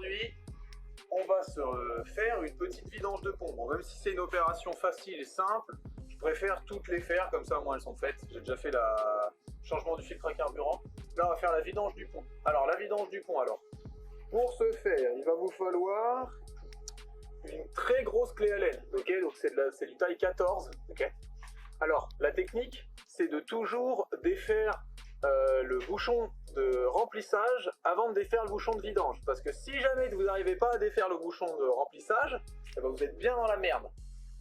aujourd'hui, on va se faire une petite vidange de pont. Bon, même si c'est une opération facile et simple, je préfère toutes les faire, comme ça, moi, elles sont faites. J'ai déjà fait le changement du filtre à carburant. Là, on va faire la vidange du pont. Alors, la vidange du pont, alors. Pour ce faire, il va vous falloir une très grosse clé Allen, ok? Donc, c'est du taille 14, ok? Alors, la technique, c'est de toujours défaire le bouchon de remplissage avant de défaire le bouchon de vidange. Parce que si jamais vous n'arrivez pas à défaire le bouchon de remplissage, eh ben vous êtes bien dans la merde.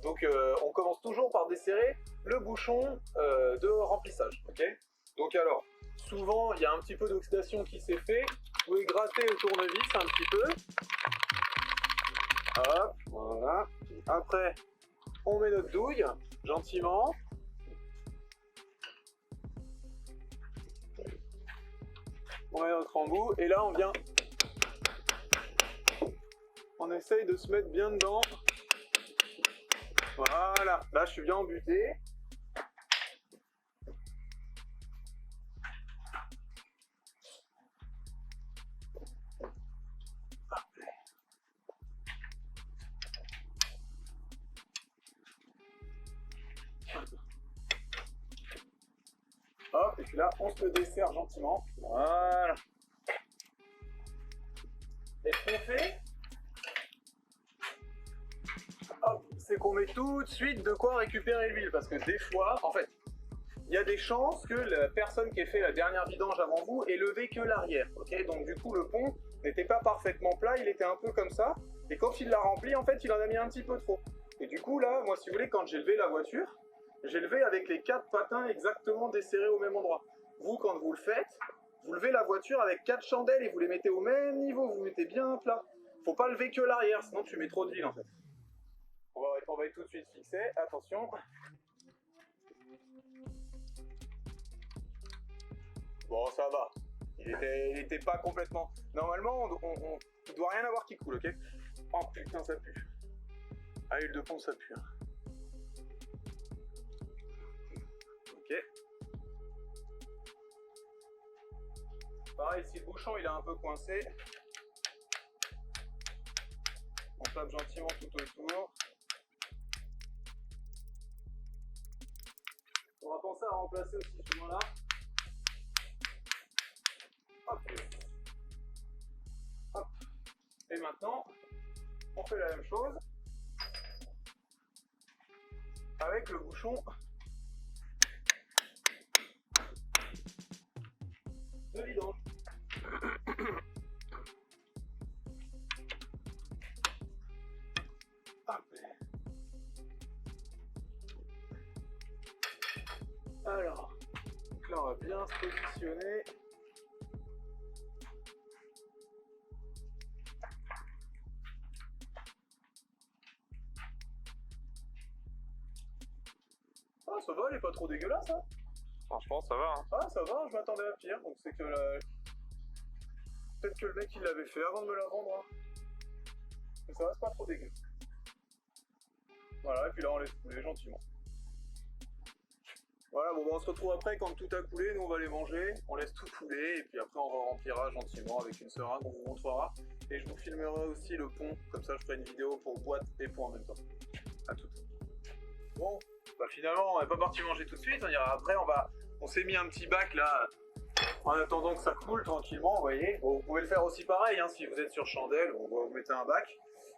Donc on commence toujours par desserrer le bouchon de remplissage. Okay, donc alors, souvent il y a un petit peu d'oxydation qui s'est fait. Vous pouvez gratter le tournevis un petit peu. Hop, voilà. Après, on met notre douille, gentiment. On met notre embout et là on vient, on essaye de se mettre bien dedans. Voilà, là je suis bien embuté. Hop, et puis là on se le dessert gentiment. Voilà. Et ce qu'on fait, c'est qu'on met tout de suite de quoi récupérer l'huile. Parce que des fois, en fait, il y a des chances que la personne qui ait fait la dernière vidange avant vous ait levé que l'arrière. Okay, donc du coup, le pont n'était pas parfaitement plat, il était un peu comme ça. Et quand il l'a rempli, en fait, il en a mis un petit peu trop. Et du coup, là, moi, si vous voulez, quand j'ai levé la voiture, j'ai levé avec les 4 patins exactement desserrés au même endroit. Vous, quand vous le faites, vous levez la voiture avec 4 chandelles et vous les mettez au même niveau, vous mettez bien plat. Faut pas lever que l'arrière, sinon tu mets trop d'huile en fait. On va être tout de suite fixé, attention. Bon, ça va. Il était pas complètement... Normalement, on doit rien avoir qui coule, ok? Oh putain, ça pue. Ah, l'huile de pont, ça pue. Ok. Pareil, si le bouchon il est un peu coincé, on tape gentiment tout autour. On va penser à remplacer aussi ce joint là. Hop. Hop. Et maintenant, on fait la même chose avec le bouchon de vidange. Alors, donc là on va bien se positionner. Ah ça va, elle est pas trop dégueulasse hein. Franchement, ça va. Hein. Ah ça va, je m'attendais à pire, donc c'est que peut-être que le mec il l'avait fait avant de me la vendre. Hein. Mais ça va, c'est pas trop dégueu. Voilà, et puis là on laisse couler gentiment. Voilà, bon, on se retrouve après quand tout a coulé, nous on va les manger, on laisse tout couler, et puis après on remplira gentiment avec une seringue, on vous montrera. Et je vous filmerai aussi le pont, comme ça je ferai une vidéo pour boîte et pont en même temps. A tout. Bon, bah finalement on n'est pas parti manger tout de suite, on ira après, on s'est mis un petit bac là, en attendant que ça coule tranquillement, vous voyez. Bon, vous pouvez le faire aussi pareil, hein, si vous êtes sur chandelle, vous mettez un bac,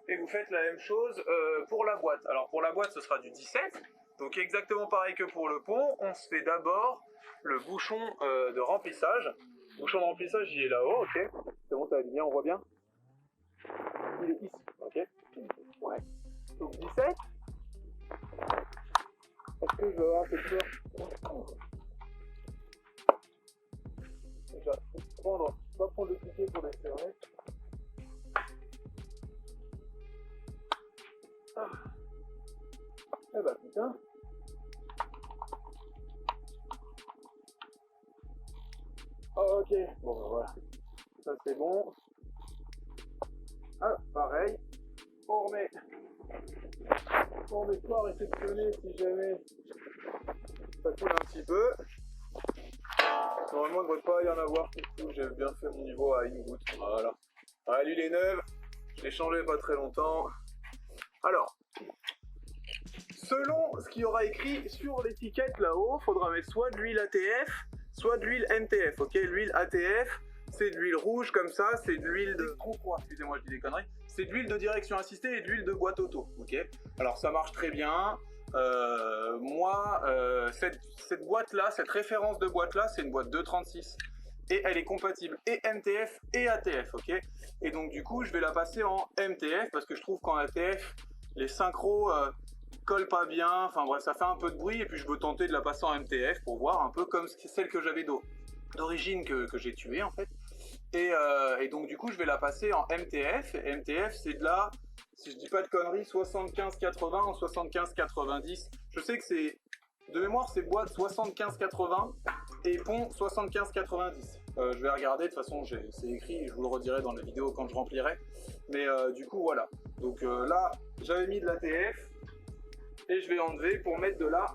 et vous faites la même chose pour la boîte. Alors pour la boîte ce sera du 17. Donc exactement pareil que pour le pont, on se fait d'abord le bouchon de remplissage. Le bouchon de remplissage il est là-haut, ok. C'est bon, t'as bien, on voit bien. Il est ici, ok. Ouais. Donc 17. Est-ce que je vais avoir un peu de peur? Déjà, pas prendre le piquet pour desserrer. Ah. Eh bah putain. Oh, ok, bon bah voilà. Ça c'est bon. Ah, pareil. On remet pas réceptionner si jamais ça coule un petit peu. Normalement il ne devrait pas y en avoir qui coule, j'ai bien fait mon niveau à une goutte. Voilà. Ouais, l'huile est neuve, je l'ai changée pas très longtemps. Alors, selon ce qu'il y aura écrit sur l'étiquette là-haut, faudra mettre soit de l'huile ATF, soit de l'huile MTF, ok? L'huile ATF, c'est de l'huile rouge comme ça, c'est de l'huile de... excusez-moi, je dis des conneries. C'est de l'huile de direction assistée et de l'huile de boîte auto, ok? Alors ça marche très bien. Moi, cette boîte-là, cette référence de boîte-là, c'est une boîte 236. Et elle est compatible et MTF et ATF, ok? Et donc du coup, je vais la passer en MTF parce que je trouve qu'en ATF, les synchros collent pas bien, enfin bref, ça fait un peu de bruit et puis je veux tenter de la passer en MTF pour voir un peu comme celle que j'avais d'origine que j'ai tuée en fait. Et donc du coup, je vais la passer en MTF. Et MTF, c'est de la, si je dis pas de conneries, 75-80 en 75-90. Je sais que c'est, de mémoire, c'est boîte 75-80 et pont 75-90. Je vais regarder, de toute façon, c'est écrit, je vous le redirai dans la vidéo quand je remplirai. Mais du coup, voilà. Donc là, j'avais mis de l'ATF et je vais enlever pour mettre de la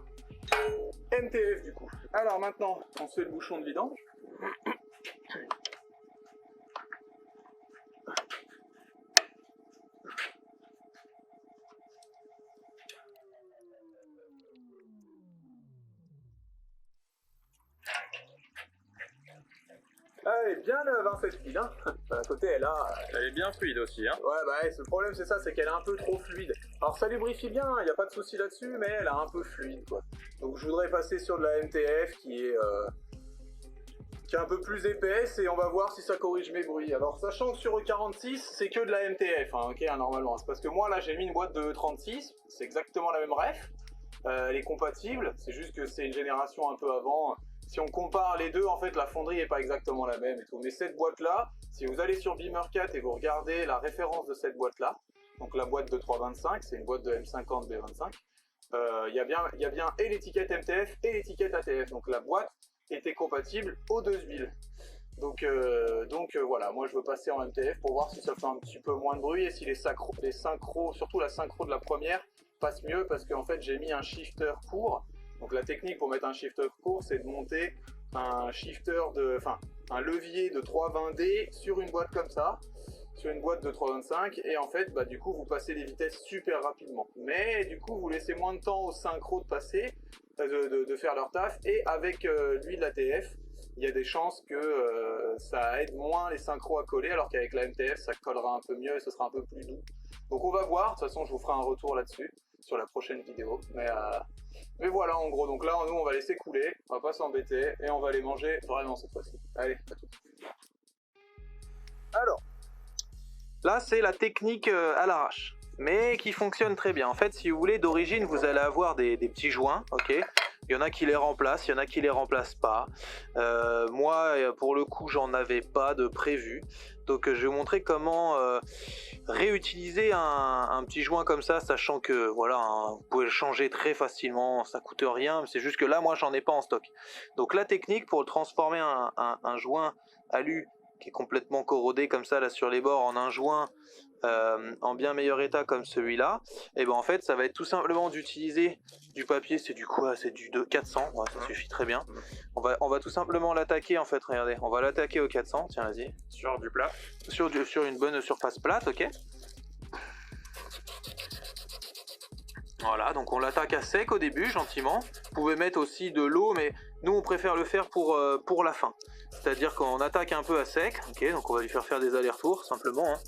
MTF du coup. Alors maintenant, on se fait le bouchon de vidange. Elle est bien neuve hein, cette file, hein. À côté elle est bien fluide aussi, hein. Ouais bah le problème c'est ça, c'est qu'elle est un peu trop fluide. Alors ça lubrifie bien, il n'y a pas de souci là-dessus, mais elle est un peu fluide quoi. Donc je voudrais passer sur de la MTF qui est un peu plus épaisse et on va voir si ça corrige mes bruits. Alors sachant que sur E46 c'est que de la MTF, hein, ok, hein, normalement. C'est parce que moi là j'ai mis une boîte de E36, c'est exactement la même ref. Elle est compatible, c'est juste que c'est une génération un peu avant. Si on compare les deux, en fait, la fonderie n'est pas exactement la même et tout. Mais cette boîte-là, si vous allez sur Beamercat et vous regardez la référence de cette boîte-là, donc la boîte de 325, c'est une boîte de M50 B25, il y a bien et l'étiquette MTF et l'étiquette ATF. Donc la boîte était compatible aux deux huiles. Donc voilà, moi je veux passer en MTF pour voir si ça fait un petit peu moins de bruit et si les synchros, surtout la synchro de la première, passe mieux parce qu'en fait j'ai mis un shifter court. Donc la technique pour mettre un shifter court, c'est de monter un levier de 320D sur une boîte comme ça, sur une boîte de 325, et en fait, bah, du coup, vous passez les vitesses super rapidement. Mais du coup, vous laissez moins de temps aux synchros de passer, de faire leur taf, et avec l'huile ATF, il y a des chances que ça aide moins les synchros à coller, alors qu'avec la MTF, ça collera un peu mieux et ce sera un peu plus doux. Donc on va voir, de toute façon, je vous ferai un retour là-dessus, sur la prochaine vidéo, mais voilà en gros, donc là nous on va laisser couler, on va pas s'embêter et on va les manger vraiment cette fois-ci. Allez, à tout. Alors, là c'est la technique à l'arrache, mais qui fonctionne très bien. En fait, si vous voulez, d'origine vous allez avoir des petits joints, ok. Il y en a qui les remplacent, il y en a qui les remplacent pas. Moi, pour le coup, j'en avais pas de prévu. Donc je vais vous montrer comment réutiliser un petit joint comme ça, sachant que voilà, hein, vous pouvez le changer très facilement, ça coûte rien, c'est juste que là moi j'en ai pas en stock. Donc la technique pour transformer un joint alu qui est complètement corrodé comme ça là sur les bords en un joint en bien meilleur état comme celui-là, et ben en fait ça va être tout simplement d'utiliser du papier, c'est du quoi, c'est du 400, ouais, ça suffit très bien. On va tout simplement l'attaquer en fait, regardez, on va l'attaquer au 400, tiens vas-y. Sur du plat. Sur une bonne surface plate, ok. Voilà, donc on l'attaque à sec au début, gentiment. Vous pouvez mettre aussi de l'eau, mais nous on préfère le faire pour la fin. C'est-à-dire qu'on attaque un peu à sec, ok, donc on va lui faire des allers-retours simplement, hein.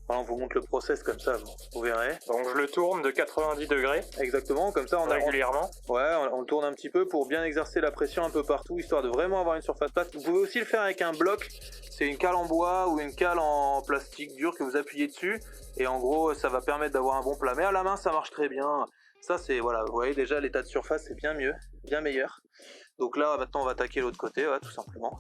Voilà, on vous montre le process comme ça, vous verrez. Donc je le tourne de 90 degrés. Exactement, comme ça on régulièrement. On le tourne un petit peu pour bien exercer la pression un peu partout, histoire de vraiment avoir une surface plate. Vous pouvez aussi le faire avec un bloc, c'est une cale en bois ou une cale en plastique dur que vous appuyez dessus. Et en gros, ça va permettre d'avoir un bon plat. Mais à la main, ça marche très bien. Ça, c'est, voilà, vous voyez déjà l'état de surface, c'est bien mieux, bien meilleur. Donc là, maintenant, on va attaquer l'autre côté, ouais, tout simplement.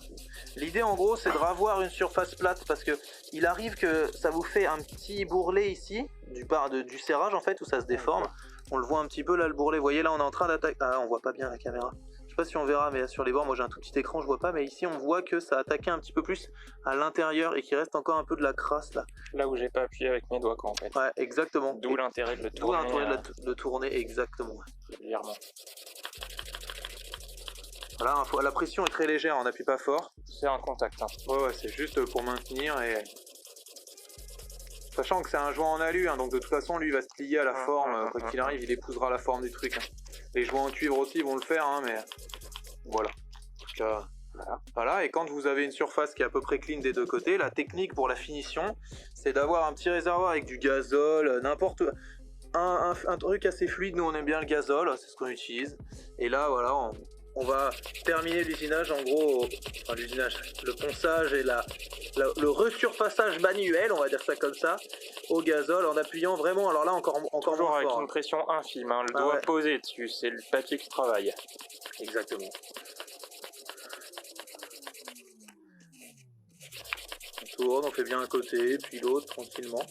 L'idée, en gros, c'est de revoir une surface plate parce que il arrive que ça vous fait un petit bourrelet ici, du serrage, en fait, où ça se déforme. On le voit un petit peu, là, le bourrelet. Vous voyez, là, on est en train d'attaquer... Ah, on voit pas bien la caméra. Je sais pas si on verra, mais sur les bords, moi, j'ai un tout petit écran, je vois pas. Mais ici, on voit que ça a attaqué un petit peu plus à l'intérieur et qu'il reste encore un peu de la crasse, là. Là où j'ai pas appuyé avec mes doigts, quoi, en fait. Ouais, exactement. D'où l'intérêt de le tourner. D'où l'intérêt de le tourner, exactement. Régulièrement. Voilà, la pression est très légère, on n'appuie pas fort. C'est un contact. Hein. Ouais, c'est juste pour maintenir et... Sachant que c'est un joint en alu, hein, donc de toute façon lui il va se plier à la forme, quoi qu'il arrive il épousera la forme du truc. Hein. Les joints en cuivre aussi vont le faire, hein, mais voilà. Donc, voilà, et quand vous avez une surface qui est à peu près clean des deux côtés, la technique pour la finition, c'est d'avoir un petit réservoir avec du gazole, n'importe... Un truc assez fluide, nous on aime bien le gazole, c'est ce qu'on utilise. Et là voilà, on va terminer l'usinage en gros, enfin l'usinage, le ponçage et le resurfaçage manuel, on va dire ça comme ça, au gazole en appuyant vraiment, alors là encore Toujours moins avec fort. une pression infime, hein, le doigt posé dessus, c'est le papier qui travaille. Exactement. On tourne, on fait bien un côté, puis l'autre tranquillement.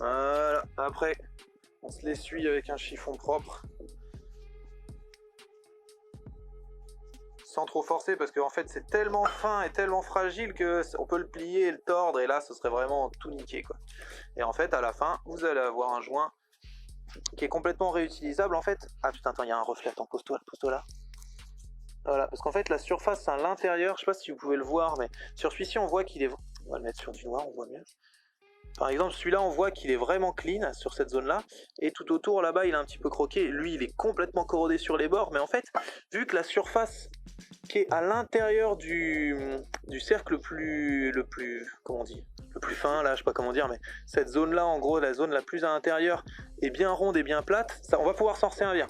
Voilà, après on se l'essuie avec un chiffon propre. Sans trop forcer parce qu'en fait c'est tellement fin et tellement fragile que on peut le plier et le tordre et là ce serait vraiment tout niqué quoi. Et en fait à la fin vous allez avoir un joint qui est complètement réutilisable en fait. Ah putain attends il y a un reflet, attends pose-toi là. Voilà parce qu'en fait la surface à l'intérieur, je sais pas si vous pouvez le voir mais sur celui-ci on voit qu'il est... On va le mettre sur du noir, on voit mieux. Par exemple, celui-là, on voit qu'il est vraiment clean sur cette zone-là, et tout autour, là-bas, il est un petit peu croqué. Lui, il est complètement corrodé sur les bords, mais en fait, vu que la surface qui est à l'intérieur du cercle le plus, comment on dit, le plus fin, là, je sais pas comment dire, mais cette zone-là, en gros, la zone la plus à l'intérieur, est bien ronde et bien plate, ça, on va pouvoir s'en servir.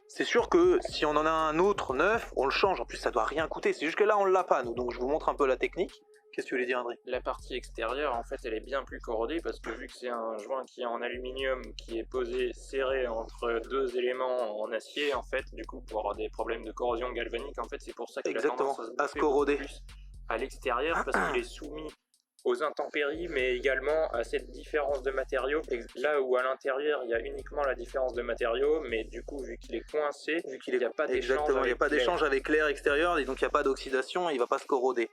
C'est sûr que si on en a un autre neuf, on le change. En plus, ça doit rien coûter. C'est juste que là, on l'a pas, nous. Donc, je vous montre un peu la technique. Qu'est-ce que tu voulais dire, André? La partie extérieure, en fait, elle est bien plus corrodée parce que vu que c'est un joint qui est en aluminium, qui est posé serré entre deux éléments en acier, en fait, du coup, pour avoir des problèmes de corrosion galvanique, en fait, c'est pour ça qu'il a tendance à se corroder plus à l'extérieur parce qu'il est soumis aux intempéries, mais également à cette différence de matériaux. Là où à l'intérieur, il y a uniquement la différence de matériaux, mais du coup, vu qu'il est coincé, il n'y a pas d'échange. Exactement, il n'y a pas d'échange avec l'air extérieur, et donc il n'y a pas d'oxydation, il ne va pas se corroder.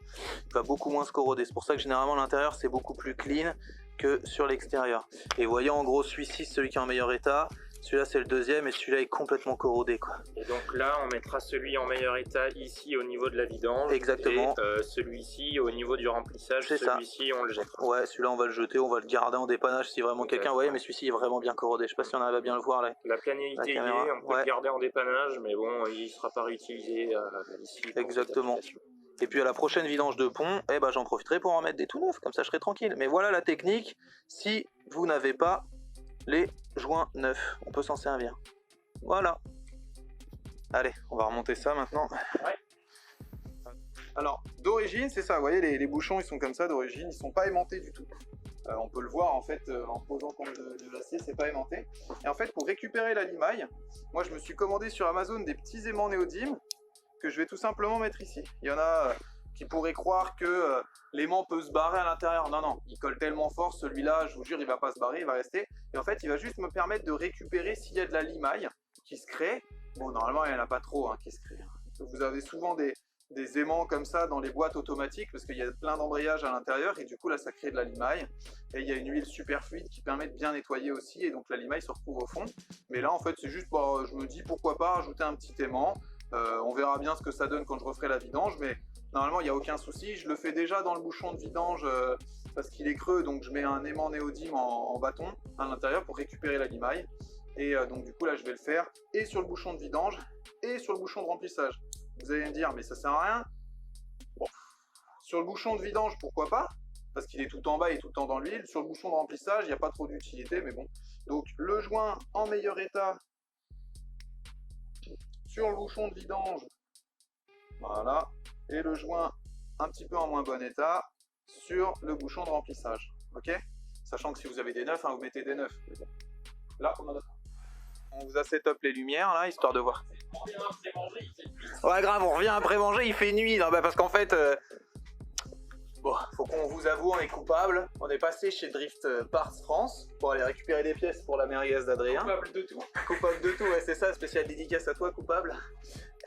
Il va beaucoup moins se corroder. C'est pour ça que généralement l'intérieur, c'est beaucoup plus clean que sur l'extérieur. Et voyons en gros, celui-ci, celui qui est en meilleur état. Celui-là c'est le deuxième et celui-là est complètement corrodé quoi. Et donc là on mettra celui en meilleur état ici au niveau de la vidange. Exactement. Et celui-ci au niveau du remplissage, celui-ci on le jettera. Ouais, celui-là on va le jeter, on va le garder en dépannage si vraiment quelqu'un... Ouais, mais celui-ci est vraiment bien corrodé, je sais pas si on arrive à bien le voir là. La planéité y est, on peut le garder en dépannage, mais bon il sera pas réutilisé ici. Exactement. Et puis à la prochaine vidange de pont, eh ben, j'en profiterai pour en mettre des tout neufs, comme ça je serai tranquille. Mais voilà la technique, si vous n'avez pas les joints neufs, on peut s'en servir. Voilà. Allez, on va remonter ça maintenant. Ouais. Alors, d'origine, c'est ça, vous voyez, les bouchons, ils sont comme ça d'origine, ils sont pas aimantés du tout. On peut le voir en fait en posant comme de l'acier, c'est pas aimanté. Et en fait, pour récupérer la limaille, moi je me suis commandé sur Amazon des petits aimants néodymes que je vais tout simplement mettre ici. Il y en a qui pourraient croire que l'aimant peut se barrer à l'intérieur. Non, non, il colle tellement fort, celui-là, je vous jure, il va pas se barrer, il va rester. Et en fait, il va juste me permettre de récupérer s'il y a de la limaille qui se crée. Bon, normalement, il n'y en a pas trop qui se crée. Vous avez souvent des aimants comme ça dans les boîtes automatiques parce qu'il y a plein d'embrayages à l'intérieur et du coup, là, ça crée de la limaille. Et il y a une huile super fluide qui permet de bien nettoyer aussi et donc la limaille se retrouve au fond. Mais là, en fait, c'est juste, bah, je me dis pourquoi pas rajouter un petit aimant. On verra bien ce que ça donne quand je referai la vidange, mais normalement il n'y a aucun souci. Je le fais déjà dans le bouchon de vidange parce qu'il est creux, donc je mets un aimant néodyme en bâton à l'intérieur pour récupérer la limaille. Et donc du coup là je vais le faire et sur le bouchon de vidange et sur le bouchon de remplissage. Vous allez me dire mais ça sert à rien. Bon, sur le bouchon de vidange pourquoi pas, parce qu'il est tout en bas et tout le temps dans l'huile. Sur le bouchon de remplissage il n'y a pas trop d'utilité, mais bon. Donc le joint en meilleur état sur le bouchon de vidange, voilà, et le joint un petit peu en moins bon état sur le bouchon de remplissage, ok? Sachant que si vous avez des neufs, vous mettez des neufs. Là, on vous a set up les lumières, là, histoire de voir. Ouais, grave, on revient après manger, il fait nuit, non, bah, parce qu'en fait... Bon, faut qu'on vous avoue, on est coupable. On est passé chez Drift Parts France pour aller récupérer des pièces pour la merguez d'Adrien. Coupable de tout. Coupable de tout, ouais, c'est ça, spécial dédicace à toi, coupable.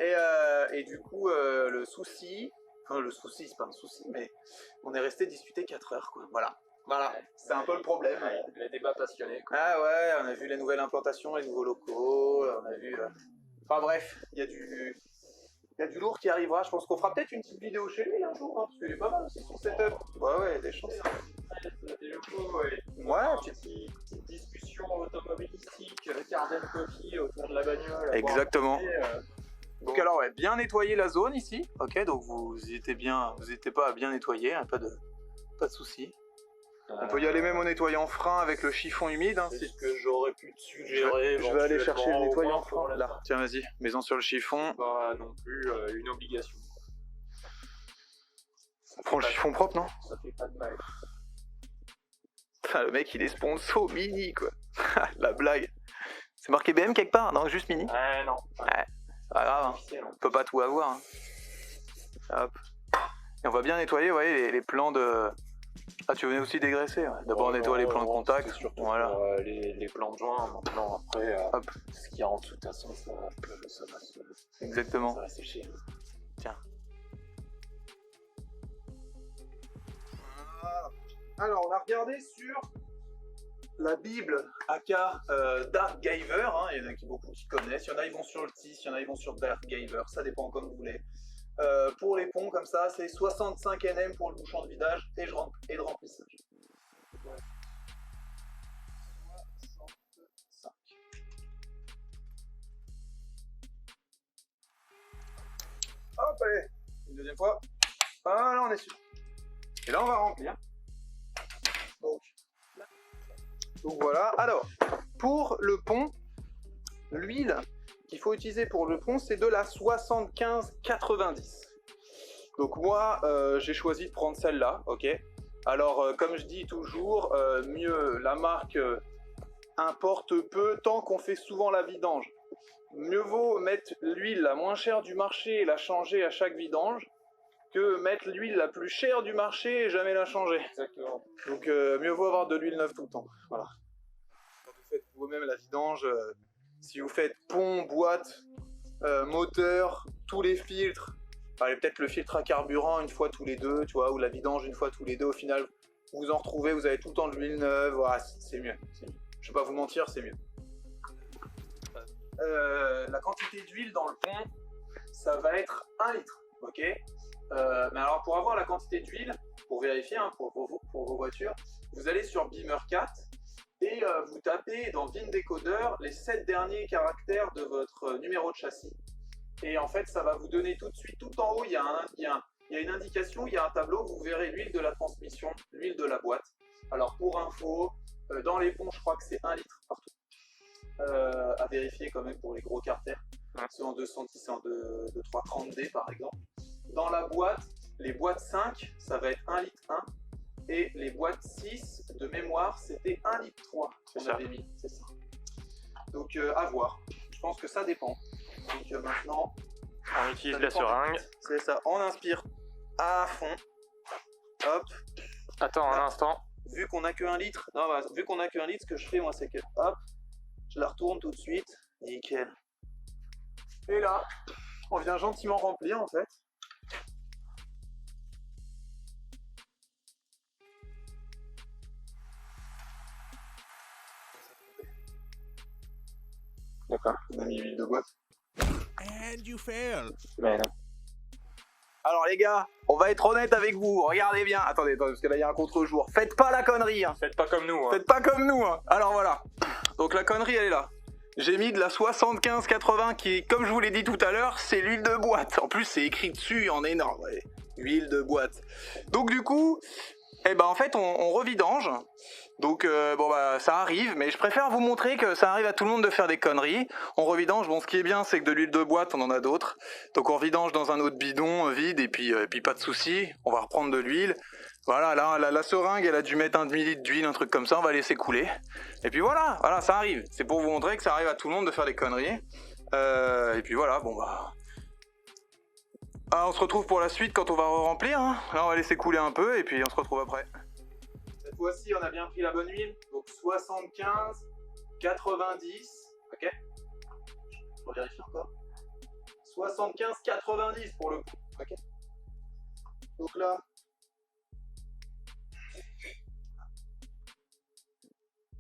Et du coup, le souci, enfin le souci, c'est pas un souci, mais on est resté discuter 4 heures, quoi. Voilà. Voilà, c'est un peu le problème. Les débats passionnés. Quoi. Ah ouais, on a vu les nouvelles implantations, les nouveaux locaux, on a vu... Enfin bref, il y a du lourd qui arrivera. Je pense qu'on fera peut-être une petite vidéo chez lui un jour, hein, parce qu'il est pas mal aussi son setup. Ouais, il y a des chances. Ouais, petite discussion automobilistique, garden coffee autour de la bagnole. Exactement. Donc alors ouais, bien nettoyer la zone ici, ok, donc vous n'hésitez pas à bien nettoyer, hein, pas de souci. On peut y aller même au nettoyant frein avec le chiffon humide. Hein, c'est ce que j'aurais pu te suggérer. Je vais aller chercher le nettoyant frein. Là, tiens vas-y, mets-en sur le chiffon. Pas non plus une obligation. Ça prend le chiffon propre, non? Ça fait pas de mal. Ah, le mec il est sponsor mini quoi. La blague. C'est marqué BM quelque part? Non, juste mini? Non. Ouais. Pas grave, hein. On peut pas tout avoir. Hein. Hop. Et on va bien nettoyer, vous voyez, les plans de... Ah, tu venais aussi dégraisser. Ouais. D'abord on nettoie les plans de contact. Surtout voilà. Les plans de joint. Maintenant, après, hop. Ce qui est en dessous, de toute façon, ça va se... Exactement. Ça va sécher. Tiens. Alors, on a regardé sur la Bible aka Dark Giver, hein, il y en a beaucoup qui connaissent, il y en a ils vont sur le TIS, il y en a ils vont sur Dark Giver, ça dépend comme vous voulez. Pour les ponts comme ça, c'est 65 Nm pour le bouchon de vidage et de remplissage. Ouais. 65. Hop, allez, une deuxième fois. Voilà, on est sûr. Et là, on va remplir. Donc voilà. Alors, pour le pont, l'huile qu'il faut utiliser pour le pont, c'est de la 75-90. Donc moi, j'ai choisi de prendre celle-là, ok. Alors, comme je dis toujours, mieux la marque importe peu tant qu'on fait souvent la vidange. Mieux vaut mettre l'huile la moins chère du marché et la changer à chaque vidange que mettre l'huile la plus chère du marché et jamais la changer. Exactement. Donc mieux vaut avoir de l'huile neuve tout le temps. Voilà. Quand vous faites vous-même la vidange, si vous faites pont, boîte, moteur, tous les filtres, allez, peut-être le filtre à carburant une fois tous les deux, tu vois, ou la vidange une fois tous les deux, au final vous en retrouvez, vous avez tout le temps de l'huile neuve, voilà, c'est mieux. Je vais pas vous mentir, c'est mieux. La quantité d'huile dans le pont, ça va être 1 litre, ok. Mais alors pour avoir la quantité d'huile, pour vérifier hein, pour vos voitures, vous allez sur Beamer 4 et vous tapez dans VIN Decoder les 7 derniers caractères de votre numéro de châssis. Et en fait ça va vous donner tout de suite, tout en haut il y a une indication, il y a un tableau, vous verrez l'huile de la transmission, l'huile de la boîte. Alors pour info, dans les ponts je crois que c'est 1 litre partout. À vérifier quand même pour les gros carters, c'est en 210 et en 230D par exemple. Dans la boîte, les boîtes 5, ça va être 1 litre 1, et les boîtes 6, de mémoire, c'était 1 litre 3 qu'on avait mis, c'est ça. Donc à voir, je pense que ça dépend. Donc maintenant, on utilise la seringue. C'est ça, on inspire à fond, hop. Attends un instant. Vu qu'on a que 1 litre, non, bah, vu qu'on a que 1 litre, ce que je fais moi c'est que, hop, je la retourne tout de suite, nickel. Et là, on vient gentiment remplir en fait. D'accord. On a mis l'huile de boîte. And you fail. Mais non. Alors les gars, on va être honnête avec vous, regardez bien. Attendez, parce que là il y a un contre-jour. Faites pas la connerie. Hein. Faites pas comme nous. Hein. Faites pas comme nous. Hein. Alors voilà. Donc la connerie elle est là. J'ai mis de la 75-80 qui, comme je vous l'ai dit tout à l'heure, c'est l'huile de boîte. En plus c'est écrit dessus en énorme. Ouais. Huile de boîte. Donc du coup, eh ben en fait on revidange. Donc bon bah ça arrive, mais je préfère vous montrer que ça arrive à tout le monde de faire des conneries. On revidange, bon ce qui est bien c'est que de l'huile de boîte on en a d'autres. Donc on revidange dans un autre bidon vide et puis pas de souci, on va reprendre de l'huile. Voilà, là la seringue elle a dû mettre un demi-litre d'huile, un truc comme ça, on va laisser couler. Et puis voilà, ça arrive. C'est pour vous montrer que ça arrive à tout le monde de faire des conneries. Et puis voilà, bon bah... Ah, on se retrouve pour la suite quand on va remplir. Hein. Là on va laisser couler un peu et puis on se retrouve après. Cette fois-ci, on a bien pris la bonne huile, donc 75, 90, ok. Je vérifie encore. 75, 90 pour le coup, ok. Donc là,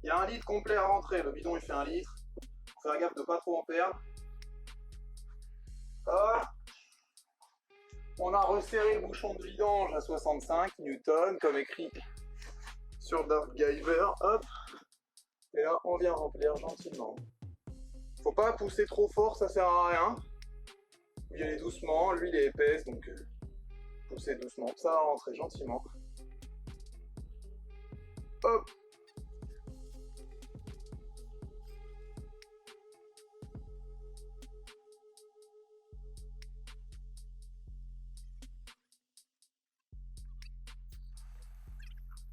Il y a 1 litre complet à rentrer, le bidon il fait 1 litre. Faut faire gaffe de pas trop en perdre. Hop. On a resserré le bouchon de vidange à 65 Newton, comme écrit sur Dark Giver. Hop. Et là, on vient remplir gentiment. Faut pas pousser trop fort, ça sert à rien. Il est doucement, l'huile est épaisse, donc poussez doucement. Ça va rentrer gentiment. Hop.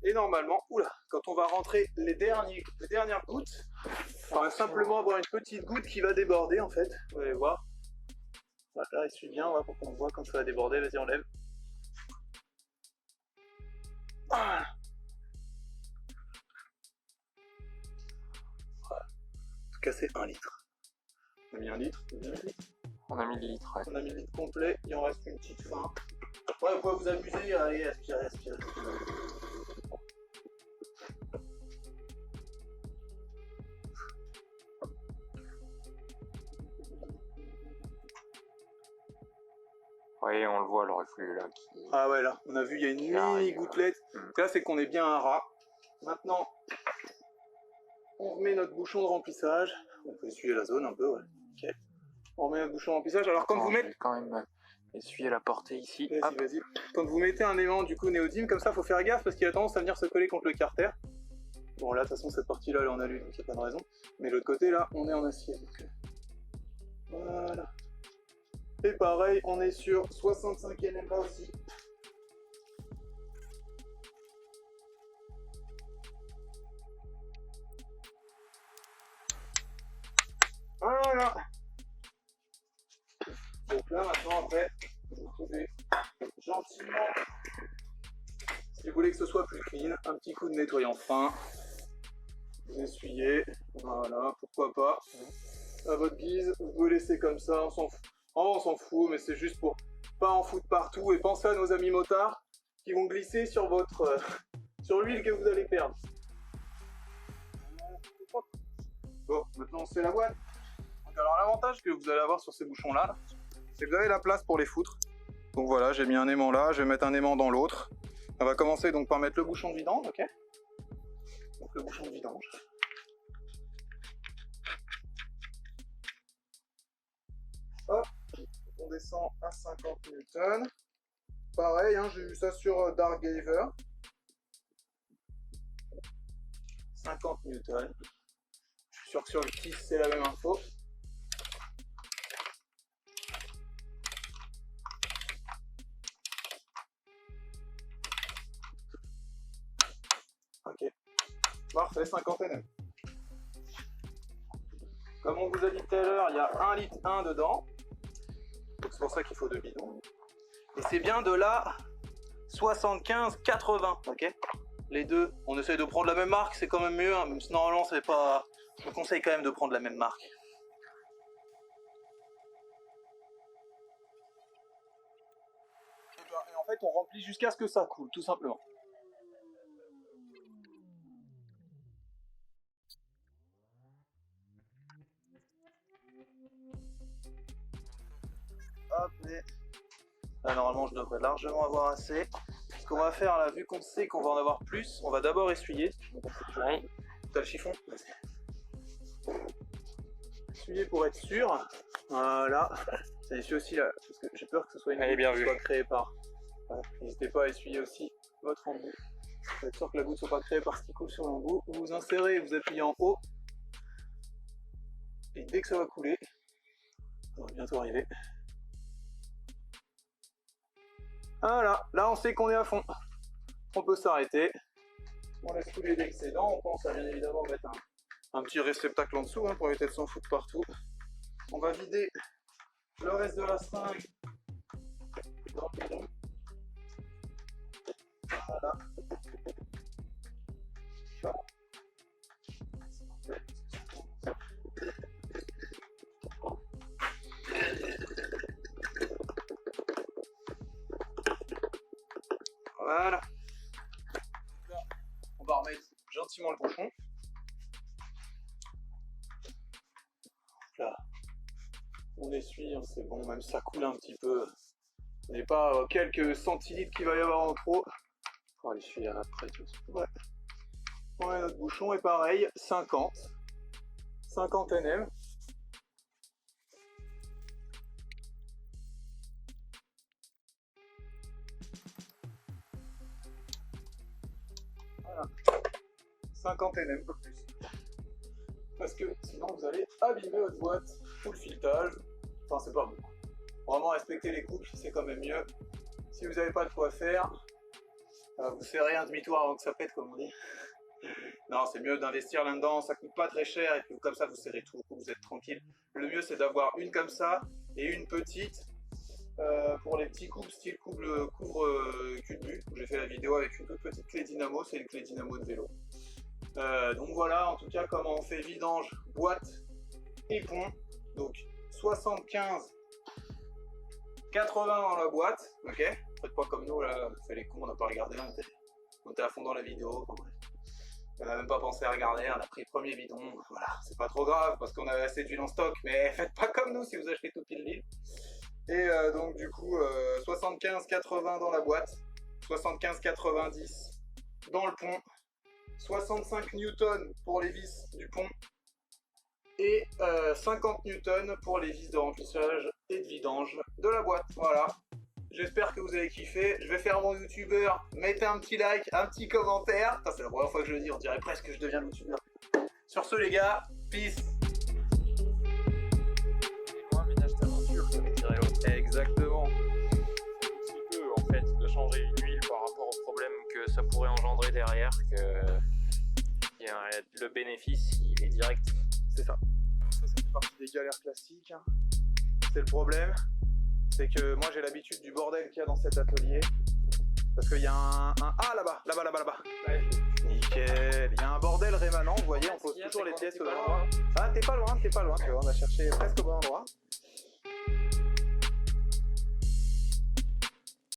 Et normalement, oula, quand on va rentrer les dernières gouttes, on va simplement avoir une petite goutte qui va déborder en fait. Vous allez voir. Voilà, là, essuie bien, ouais, pour qu'on voit quand ça va déborder. Vas-y, enlève. Voilà. En tout cas, c'est 1 litre. On a mis 1 litre. On a mis le litre, ouais. On a mis le litre complet, il en reste une petite fin. Ouais, vous pouvez vous amuser, allez, aspirez, aspirez. Oui, on le voit le reflux là. Qui... Ah ouais, là, on a vu, il y a une mini gouttelette. Là, c'est qu'on est bien un rat. Maintenant, on remet notre bouchon de remplissage. On peut essuyer la zone un peu, ouais. Ok. On remet notre bouchon de remplissage. Alors, quand vous mettez... Je vais quand même essuyer la portée ici. Vas-y, vas-y. Quand vous mettez un aimant du coup néodyme, comme ça, faut faire gaffe parce qu'il a tendance à venir se coller contre le carter. Bon, là, de toute façon, cette partie-là, elle est en alu, donc il n'y a pas de raison. Mais l'autre côté, là, on est en acier. Donc... Voilà. Et pareil, on est sur 65 NM là aussi. Voilà. Donc là, maintenant, après, vous pouvez gentiment, si vous voulez que ce soit plus clean, un petit coup de nettoyant fin. Vous essuyez, voilà, pourquoi pas. À votre guise, vous pouvez laisser comme ça, on s'en fout. Oh, on s'en fout, mais c'est juste pour pas en foutre partout. Et pensez à nos amis motards qui vont glisser sur votre sur l'huile que vous allez perdre. Bon, maintenant c'est la boîte. Donc, alors l'avantage que vous allez avoir sur ces bouchons là, c'est que vous avez la place pour les foutre. Donc voilà, j'ai mis un aimant là, je vais mettre un aimant dans l'autre. On va commencer donc par mettre le bouchon de vidange, ok? Donc le bouchon de vidange. Hop. On descend à 50 Newton. Pareil, hein, j'ai vu ça sur Dark Giver. 50 Newton. Je suis sûr que sur le KISS, c'est la même info. Ok. Parfait, 50 Nm. Comme on vous a dit tout à l'heure, il y a 1 litre 1 dedans. Donc c'est pour ça qu'il faut 2 bidons. Et c'est bien de la 75-80, ok? Les deux, on essaye de prendre la même marque, c'est quand même mieux, hein, même si normalement c'est pas... Je vous conseille quand même de prendre la même marque. Et en fait, on remplit jusqu'à ce que ça coule, tout simplement. Hop, et... Là, normalement, je devrais largement avoir assez. Ce qu'on va faire, là, vu qu'on sait qu'on va en avoir plus, on va d'abord essuyer. Oui. T'as le chiffon? Essuyer pour être sûr. Voilà. Ça essuie aussi là, parce que j'ai peur que ce soit une goutte qui soit créée par... Voilà. N'hésitez pas à essuyer aussi votre embout. Pour être sûr que la goutte ne soit pas créée par ce qui coule sur l'embout. Vous insérez, vous appuyez en haut. Et dès que ça va couler, ça va bientôt arriver. Voilà, là on sait qu'on est à fond. On peut s'arrêter. On laisse couler l'excédent. On pense à bien évidemment mettre un petit réceptacle en dessous, hein, pour éviter de s'en foutre partout. On va vider le reste de la seringue dans le bidon. Voilà. Voilà. Donc là, on va remettre gentiment le bouchon. essuie, hein, c'est bon, même si ça coule un petit peu. Mais pas quelques centilitres qu'il va y avoir en trop. On va l'essuyer après tout ça. Ouais. Ouais, notre bouchon est pareil, 50 Nm. Voilà. 50 Nm, pas plus. Parce que sinon vous allez abîmer votre boîte ou le filetage. Enfin, c'est pas bon. Vraiment respecter les couples, c'est quand même mieux. Si vous n'avez pas de quoi faire, vous serrez un demi-tour avant que ça pète, comme on dit. Non, c'est mieux d'investir là-dedans, ça coûte pas très cher, et puis comme ça vous serrez tout, vous êtes tranquille. Le mieux c'est d'avoir une comme ça, et une petite pour les petits couples, style couvre cul-de-bu. J'ai fait la vidéo avec une toute petite clé dynamo, c'est une clé dynamo de vélo. Donc voilà, en tout cas, comment on fait vidange, boîte et pont. Donc 75, 80 dans la boîte, ok. Faites pas comme nous, là, on fait les cons, on n'a pas regardé, on était à fond dans la vidéo. On n'a même pas pensé à regarder, on a pris le premier bidon, voilà, c'est pas trop grave parce qu'on avait assez d'huile en stock, mais faites pas comme nous si vous achetez tout pile l'huile. Et donc du coup, 75-80 dans la boîte, 75-90 dans le pont, 65 newtons pour les vis du pont, et 50 newtons pour les vis de remplissage et de vidange de la boîte, voilà. J'espère que vous avez kiffé. Je vais faire mon youtubeur. Mettez un petit like, un petit commentaire. C'est la première fois que je le dis, on dirait presque que je deviens youtubeur. Sur ce les gars, peace. Et moi, ménage d'aventure, comme dirait l'autre. Exactement. Un petit peu, en fait, de changer une huile par rapport au problème que ça pourrait engendrer derrière, le bénéfice, il est direct. C'est ça. Ça fait partie des galères classiques. C'est le problème. C'est que moi j'ai l'habitude du bordel qu'il y a dans cet atelier. Parce qu'il y a un... Ah là-bas. Ouais. Nickel. Il y a un bordel rémanent, vous voyez, on pose toujours les pièces au bon endroit. Ah, t'es pas loin, tu vois, on a cherché presque au bon endroit.